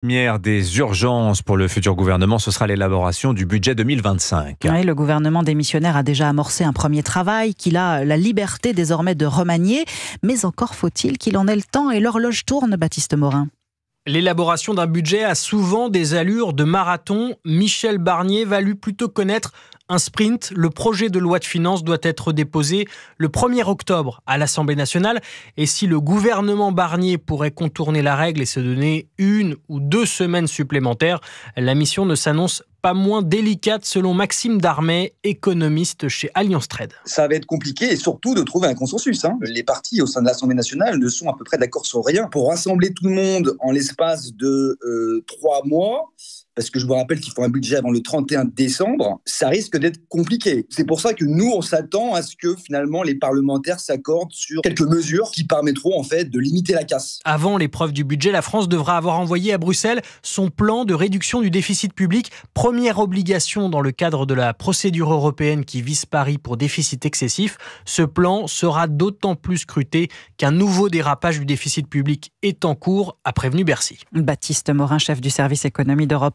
Première des urgences pour le futur gouvernement, ce sera l'élaboration du budget 2025. Oui, le gouvernement démissionnaire a déjà amorcé un premier travail qu'il a la liberté désormais de remanier. Mais encore faut-il qu'il en ait le temps et l'horloge tourne, Baptiste Morin. L'élaboration d'un budget a souvent des allures de marathon. Michel Barnier va lui plutôt connaître un sprint. Le projet de loi de finances doit être déposé le 1er octobre à l'Assemblée nationale. Et si le gouvernement Barnier pourrait contourner la règle et se donner 1 ou 2 semaines supplémentaires, la mission ne s'annonce pas moins délicate selon Maxime Darmet, économiste chez Allianz Trade. Ça va être compliqué et surtout de trouver un consensus. Les partis au sein de l'Assemblée nationale ne sont à peu près d'accord sur rien. Pour rassembler tout le monde en l'espace de 3 mois, parce que je vous rappelle qu'il faut un budget avant le 31 décembre, ça risque d'être compliqué. C'est pour ça que nous, on s'attend à ce que finalement les parlementaires s'accordent sur quelques mesures qui permettront en fait de limiter la casse. Avant l'épreuve du budget, la France devra avoir envoyé à Bruxelles son plan de réduction du déficit public. Première obligation dans le cadre de la procédure européenne qui vise Paris pour déficit excessif. Ce plan sera d'autant plus scruté qu'un nouveau dérapage du déficit public est en cours, a prévenu Bercy. Baptiste Morin, chef du service économie d'Europe 1.